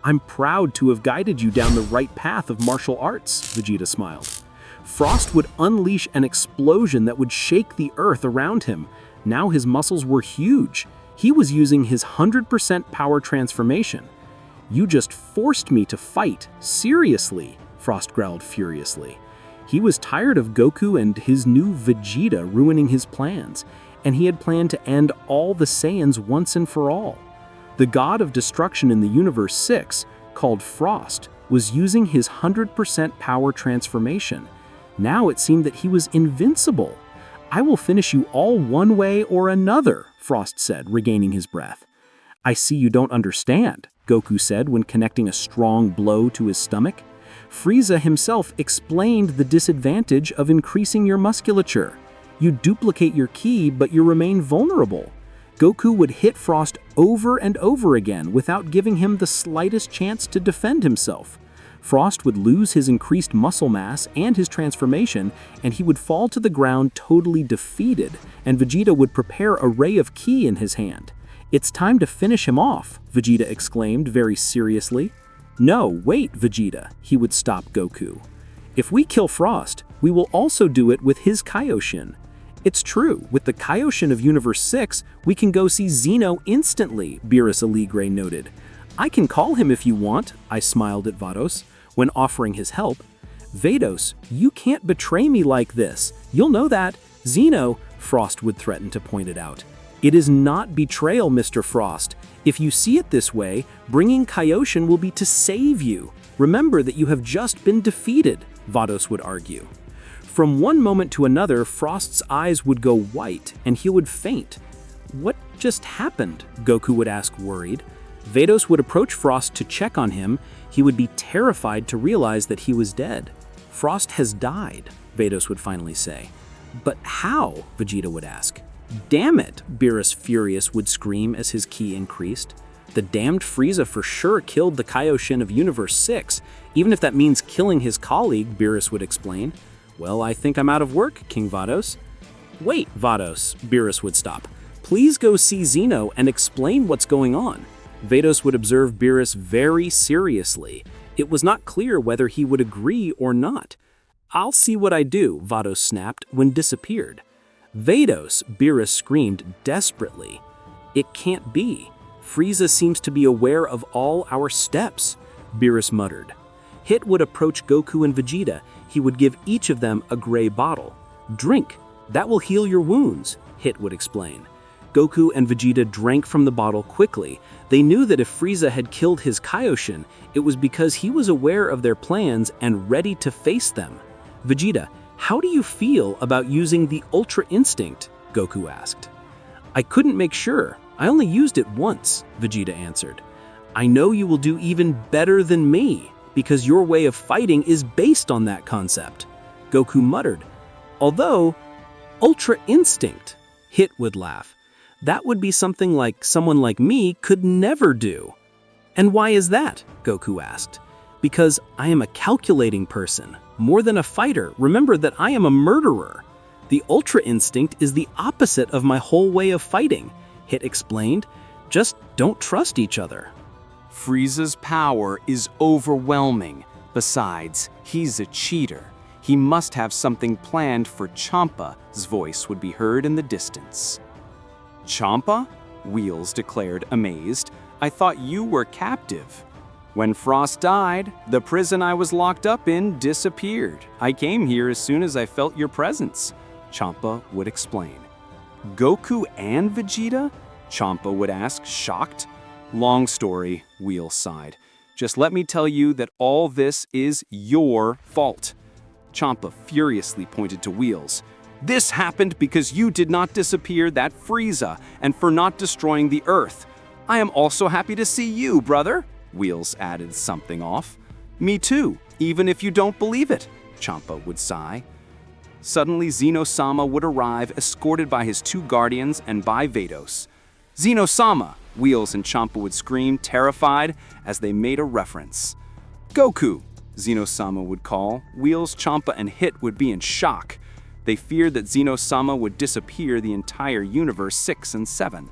I'm proud to have guided you down the right path of martial arts, Vegeta smiled. Frost would unleash an explosion that would shake the earth around him. Now his muscles were huge. He was using his 100% power transformation. You just forced me to fight, seriously, Frost growled furiously. He was tired of Goku and his new Vegeta ruining his plans, and he had planned to end all the Saiyans once and for all. The god of destruction in the Universe 6, called Frost, was using his 100% power transformation. Now it seemed that he was invincible. I will finish you all one way or another, Frost said, regaining his breath. I see you don't understand, Goku said when connecting a strong blow to his stomach. Frieza himself explained the disadvantage of increasing your musculature. You duplicate your ki, but you remain vulnerable. Goku would hit Frost over and over again without giving him the slightest chance to defend himself. Frost would lose his increased muscle mass and his transformation, and he would fall to the ground totally defeated, and Vegeta would prepare a ray of ki in his hand. "It's time to finish him off," Vegeta exclaimed very seriously. "No, wait, Vegeta," he would stop Goku. "If we kill Frost, we will also do it with his Kaioshin. It's true, with the Kaioshin of Universe 6, we can go see Zeno instantly," Beerus Aligre noted. "I can call him if you want," I smiled at Vados, when offering his help. "Vados, you can't betray me like this. You'll know that." "Zeno," Frost would threaten to point it out. "It is not betrayal, Mr. Frost. If you see it this way, bringing Kaioshin will be to save you. Remember that you have just been defeated," Vados would argue. From one moment to another, Frost's eyes would go white, and he would faint. "What just happened?" Goku would ask, worried. Vados would approach Frost to check on him. He would be terrified to realize that he was dead. "Frost has died," Vados would finally say. "But how?" Vegeta would ask. "Damn it!" Beerus Furious would scream as his ki increased. "The damned Frieza for sure killed the Kaioshin of Universe 6, even if that means killing his colleague," Beerus would explain. "Well, I think I'm out of work, King Vados." "Wait, Vados," Beerus would stop. "Please go see Zeno and explain what's going on." Vados would observe Beerus very seriously. It was not clear whether he would agree or not. "I'll see what I do," Vados snapped, when disappeared. "Vados," Beerus screamed desperately. "It can't be. Frieza seems to be aware of all our steps," Beerus muttered. Hit would approach Goku and Vegeta. He would give each of them a gray bottle. "Drink. That will heal your wounds," Hit would explain. Goku and Vegeta drank from the bottle quickly. They knew that if Frieza had killed his Kaioshin, it was because he was aware of their plans and ready to face them. "Vegeta, how do you feel about using the Ultra Instinct?" Goku asked. "I couldn't make sure. I only used it once," Vegeta answered. "I know you will do even better than me, because your way of fighting is based on that concept," Goku muttered. "Although, Ultra Instinct," Hit would laugh. "That would be something like someone like me could never do." "And why is that?" Goku asked. "Because I am a calculating person. More than a fighter, remember that I am a murderer. The Ultra Instinct is the opposite of my whole way of fighting," Hit explained. "Just don't trust each other." Frieza's power is overwhelming. Besides, he's a cheater. He must have something planned for Champa's voice would be heard in the distance. "Champa?" Wheels declared, amazed. "I thought you were captive." "When Frost died, the prison I was locked up in disappeared. I came here as soon as I felt your presence," Champa would explain. "Goku and Vegeta?" Champa would ask, shocked. "Long story," Wheels sighed. "Just let me tell you that all this is your fault." Champa furiously pointed to Wheels. "This happened because you did not disappear that Frieza and for not destroying the Earth. I am also happy to see you, brother," Wheels added something off. "Me too, even if you don't believe it," Champa would sigh. Suddenly, Zeno-sama would arrive, escorted by his two guardians and by Vados. "Zeno-sama!" Wheels and Champa would scream, terrified, as they made a reference. "Goku!" Zeno-sama would call. Wheels, Champa, and Hit would be in shock. They feared that Zeno-sama would disappear the entire Universe 6 and 7.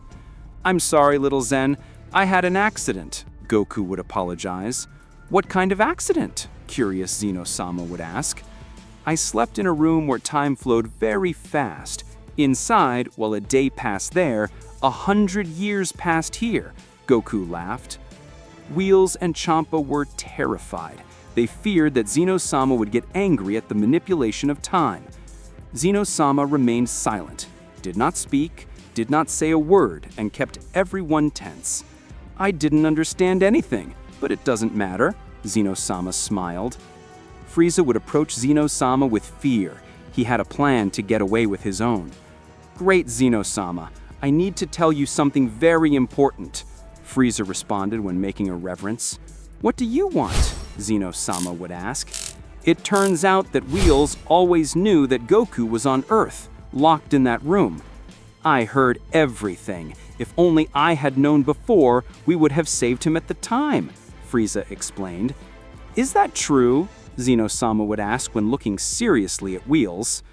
"I'm sorry, little Zen. I had an accident," Goku would apologize. "What kind of accident?" curious Zeno-sama would ask. "I slept in a room where time flowed very fast. Inside, while a day passed there, 100 years passed here," Goku laughed. Wheels and Champa were terrified. They feared that Zeno-sama would get angry at the manipulation of time. Zeno-sama remained silent, did not speak, did not say a word, and kept everyone tense. "I didn't understand anything, but it doesn't matter," Zeno-sama smiled. Frieza would approach Zeno-sama with fear. He had a plan to get away with his own. "Great, Zeno-sama, I need to tell you something very important," Frieza responded when making a reverence. "What do you want?" Zeno-sama would ask. "It turns out that Wheels always knew that Goku was on Earth, locked in that room. I heard everything. If only I had known before, we would have saved him at the time," Frieza explained. Is that true? Xeno-sama would ask when looking seriously at Wheels.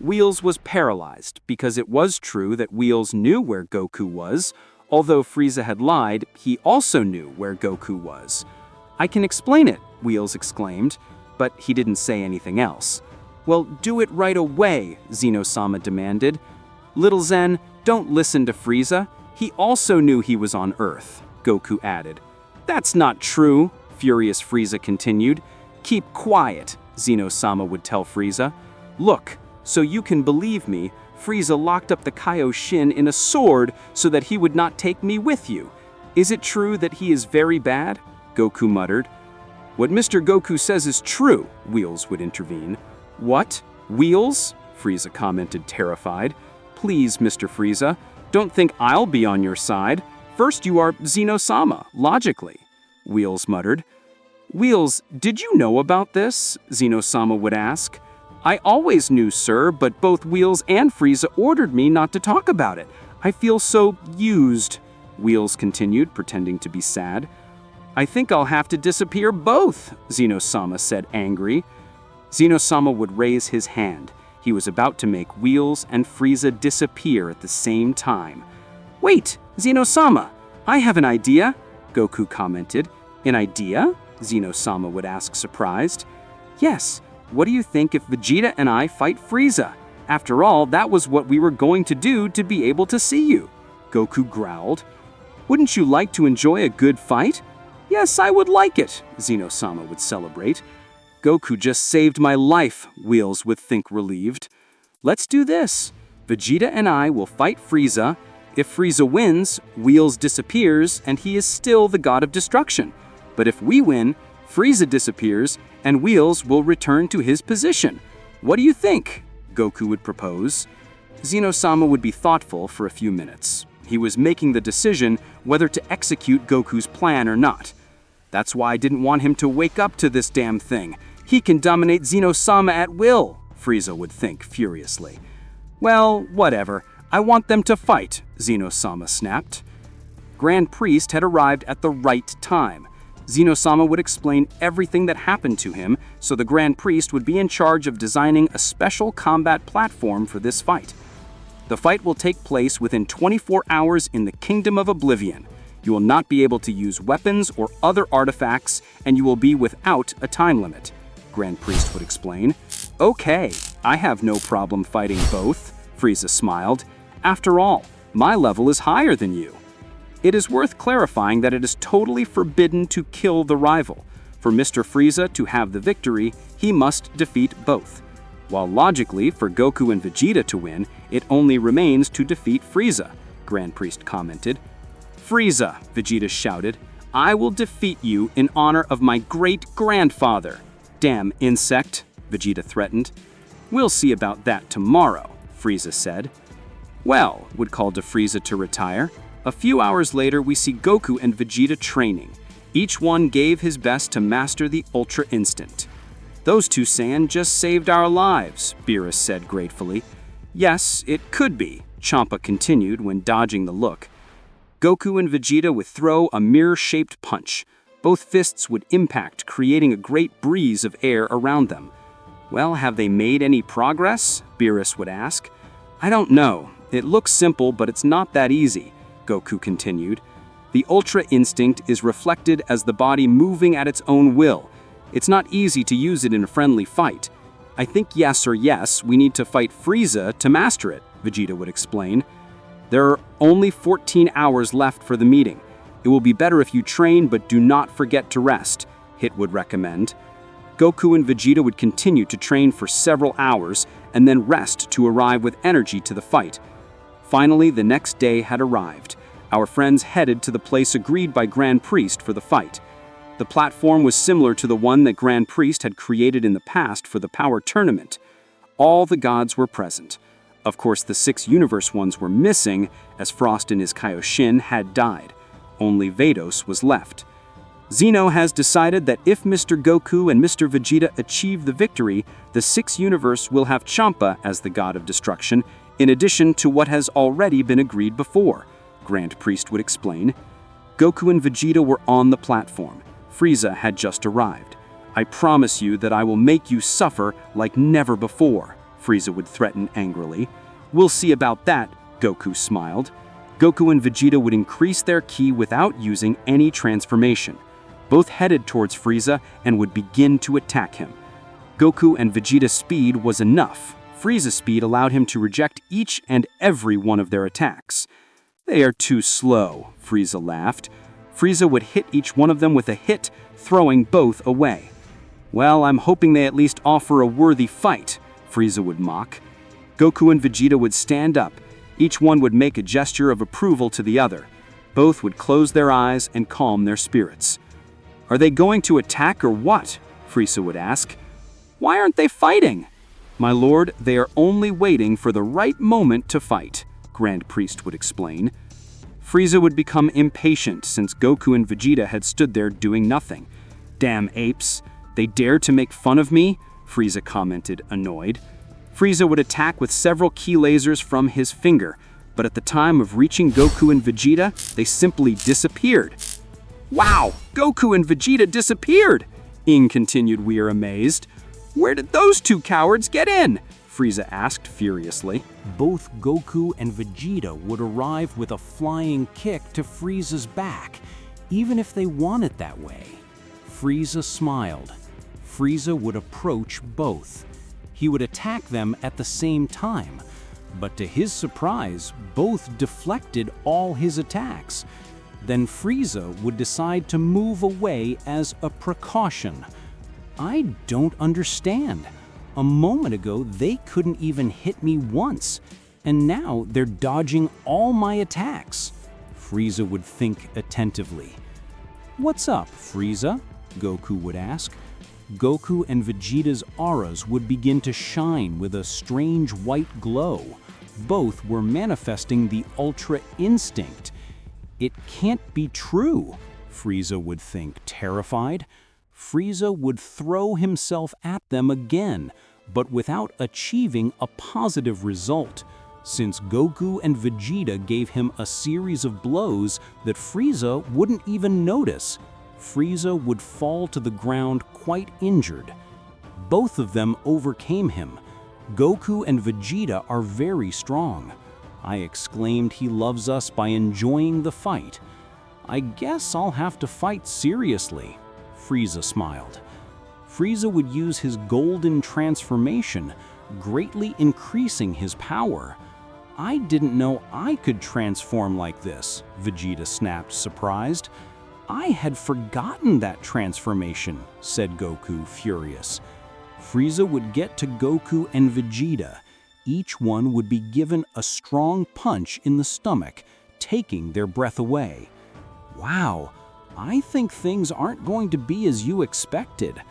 Wheels was paralyzed because it was true that Wheels knew where Goku was. Although Frieza had lied, he also knew where Goku was. I can explain it, Wheels exclaimed, but he didn't say anything else. Well, do it right away, Xeno-sama demanded. Little Zen, don't listen to Frieza. He also knew he was on Earth, Goku added. That's not true, furious Frieza continued. Keep quiet, Xeno-sama would tell Frieza. Look, so you can believe me, Frieza locked up the Kaioshin in a sword so that he would not take me with you. Is it true that he is very bad? Goku muttered. What Mr. Goku says is true, Wheels would intervene. What? Wheels? Frieza commented, terrified. Please, Mr. Frieza, don't think I'll be on your side. First you are Xeno-sama, logically, Wheels muttered. Wheels, did you know about this? Xeno-sama would ask. I always knew, sir, but both Wheels and Frieza ordered me not to talk about it. I feel so used, Wheels continued, pretending to be sad. I think I'll have to disappear both, Xeno-sama said, angry. Xeno-sama would raise his hand. He was about to make Wheels and Frieza disappear at the same time. Wait, Xeno-sama, I have an idea, Goku commented. An idea? Xeno-sama would ask, surprised. Yes, what do you think if Vegeta and I fight Frieza? After all, that was what we were going to do to be able to see you, Goku growled. Wouldn't you like to enjoy a good fight? Yes, I would like it, Xeno-sama would celebrate. Goku just saved my life, Wheels would think relieved. Let's do this. Vegeta and I will fight Frieza. If Frieza wins, Wheels disappears and he is still the god of destruction. But if we win, Frieza disappears and Wheels will return to his position. What do you think? Goku would propose. Xeno-sama would be thoughtful for a few minutes. He was making the decision whether to execute Goku's plan or not. That's why I didn't want him to wake up to this damn thing. He can dominate Xeno-sama at will, Frieza would think furiously. Well, whatever. I want them to fight, Xeno-sama snapped. Grand Priest had arrived at the right time. Xeno-sama would explain everything that happened to him, so the Grand Priest would be in charge of designing a special combat platform for this fight. The fight will take place within 24 hours in the Kingdom of Oblivion. You will not be able to use weapons or other artifacts, and you will be without a time limit, Grand Priest would explain. Okay, I have no problem fighting both, Frieza smiled. After all, my level is higher than you. It is worth clarifying that it is totally forbidden to kill the rival. For Mr. Frieza to have the victory, he must defeat both. While logically, for Goku and Vegeta to win, it only remains to defeat Frieza, Grand Priest commented. Frieza, Vegeta shouted, I will defeat you in honor of my great-grandfather. Damn insect, Vegeta threatened. We'll see about that tomorrow, Frieza said. Well, would call to Frieza to retire. A few hours later, we see Goku and Vegeta training. Each one gave his best to master the Ultra Instinct. Those two Saiyan just saved our lives, Beerus said gratefully. Yes, it could be, Champa continued when dodging the look. Goku and Vegeta would throw a mirror-shaped punch. Both fists would impact, creating a great breeze of air around them. Well, have they made any progress? Beerus would ask. I don't know. It looks simple, but it's not that easy, Goku continued. The Ultra Instinct is reflected as the body moving at its own will. It's not easy to use it in a friendly fight. I think yes, we need to fight Frieza to master it, Vegeta would explain. There are only 14 hours left for the meeting. It will be better if you train, but do not forget to rest, Hit would recommend. Goku and Vegeta would continue to train for several hours and then rest to arrive with energy to the fight. Finally, the next day had arrived. Our friends headed to the place agreed by Grand Priest for the fight. The platform was similar to the one that Grand Priest had created in the past for the Power Tournament. All the gods were present. Of course, the 6 universe ones were missing, as Frost and his Kaioshin had died. Only Vados was left. Zeno has decided that if Mr. Goku and Mr. Vegeta achieve the victory, the 6 universe will have Champa as the god of destruction, in addition to what has already been agreed before, Grand Priest would explain. Goku and Vegeta were on the platform. Frieza had just arrived. I promise you that I will make you suffer like never before, Frieza would threaten angrily. We'll see about that, Goku smiled. Goku and Vegeta would increase their ki without using any transformation. Both headed towards Frieza and would begin to attack him. Goku and Vegeta's speed was enough. Frieza's speed allowed him to reject each and every one of their attacks. They are too slow, Frieza laughed. Frieza would hit each one of them with a hit, throwing both away. Well, I'm hoping they at least offer a worthy fight, Frieza would mock. Goku and Vegeta would stand up. Each one would make a gesture of approval to the other. Both would close their eyes and calm their spirits. Are they going to attack or what? Frieza would ask. Why aren't they fighting? My lord, they are only waiting for the right moment to fight, Grand Priest would explain. Frieza would become impatient since Goku and Vegeta had stood there doing nothing. Damn apes, they dare to make fun of me? Frieza commented, annoyed. Frieza would attack with several ki lasers from his finger, but at the time of reaching Goku and Vegeta, they simply disappeared. Wow, Goku and Vegeta disappeared! Ing continued, we are amazed. Where did those two cowards get in? Frieza asked furiously. Both Goku and Vegeta would arrive with a flying kick to Frieza's back, even if they want it that way. Frieza smiled. Frieza would approach both. He would attack them at the same time, but to his surprise, both deflected all his attacks. Then Frieza would decide to move away as a precaution. I don't understand. A moment ago, they couldn't even hit me once, and now they're dodging all my attacks. Frieza would think attentively. What's up, Frieza? Goku would ask. Goku and Vegeta's auras would begin to shine with a strange white glow. Both were manifesting the Ultra Instinct. It can't be true, Frieza would think, terrified. Frieza would throw himself at them again, but without achieving a positive result, since Goku and Vegeta gave him a series of blows that Frieza wouldn't even notice. Frieza would fall to the ground quite injured. Both of them overcame him. Goku and Vegeta are very strong. I exclaimed he loves us by enjoying the fight. I guess I'll have to fight seriously, Frieza smiled. Frieza would use his golden transformation, greatly increasing his power. I didn't know I could transform like this, Vegeta snapped, surprised. I had forgotten that transformation, said Goku, furious. Frieza would get to Goku and Vegeta. Each one would be given a strong punch in the stomach, taking their breath away. Wow, I think things aren't going to be as you expected.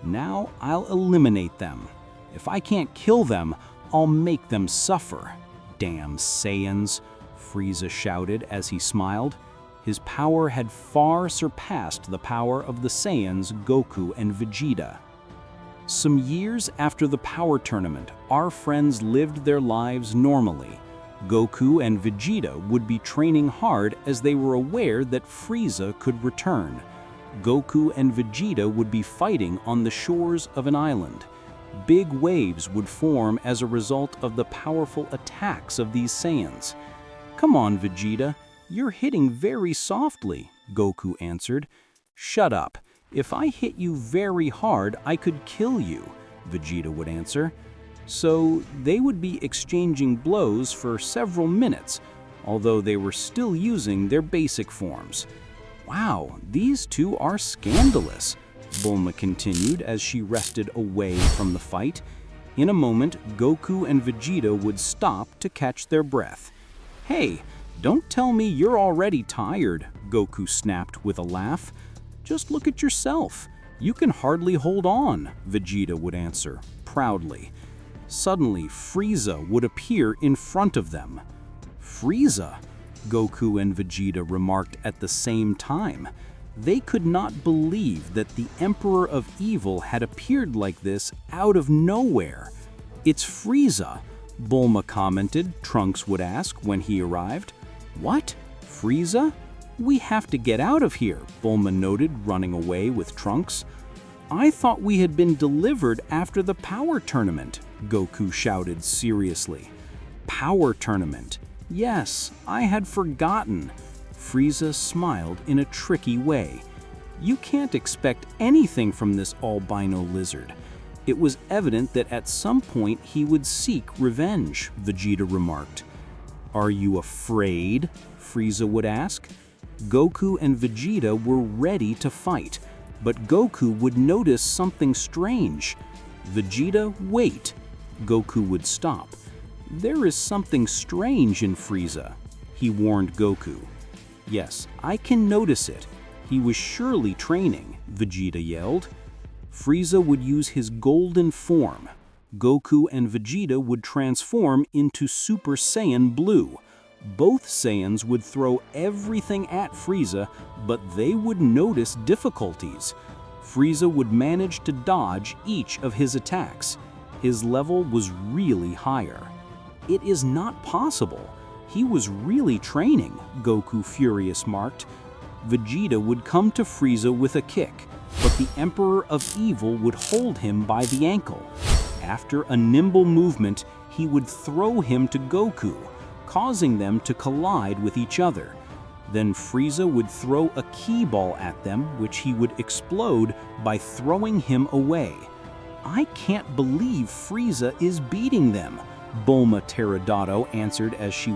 Now I'll eliminate them. If I can't kill them, I'll make them suffer. Damn Saiyans, Frieza shouted as he smiled. His power had far surpassed the power of the Saiyans Goku and Vegeta. Some years after the power tournament, our friends lived their lives normally. Goku and Vegeta would be training hard as they were aware that Frieza could return. Goku and Vegeta would be fighting on the shores of an island. Big waves would form as a result of the powerful attacks of these Saiyans. Come on, Vegeta. You're hitting very softly, Goku answered. Shut up. If I hit you very hard, I could kill you, Vegeta would answer. So they would be exchanging blows for several minutes, although they were still using their basic forms. Wow, these two are scandalous, Bulma continued as she rested away from the fight. In a moment, Goku and Vegeta would stop to catch their breath. Hey, don't tell me you're already tired, Goku snapped with a laugh. Just look at yourself. You can hardly hold on, Vegeta would answer, proudly. Suddenly, Frieza would appear in front of them. Frieza? Goku and Vegeta remarked at the same time. They could not believe that the Emperor of Evil had appeared like this out of nowhere. It's Frieza, Bulma commented, Trunks would ask when he arrived. What? Frieza? We have to get out of here, Bulma noted, running away with Trunks. I thought we had been delivered after the power tournament, Goku shouted seriously. Power tournament. Yes, I had forgotten. Frieza smiled in a tricky way. You can't expect anything from this albino lizard. It was evident that at some point he would seek revenge, Vegeta remarked. Are you afraid? Frieza would ask. Goku and Vegeta were ready to fight, but Goku would notice something strange. Vegeta, wait. Goku would stop. There is something strange in Frieza, he warned Goku. Yes, I can notice it. He was surely training, Vegeta yelled. Frieza would use his golden form. Goku and Vegeta would transform into Super Saiyan Blue. Both Saiyans would throw everything at Frieza, but they would notice difficulties. Frieza would manage to dodge each of his attacks. His level was really higher. It is not possible. He was really training, Goku furious marked. Vegeta would come to Frieza with a kick, but the Emperor of Evil would hold him by the ankle. After a nimble movement, he would throw him to Goku, causing them to collide with each other. Then Frieza would throw a ki ball at them, which he would explode by throwing him away. I can't believe Frieza is beating them, Bulma Pterodactyl answered as she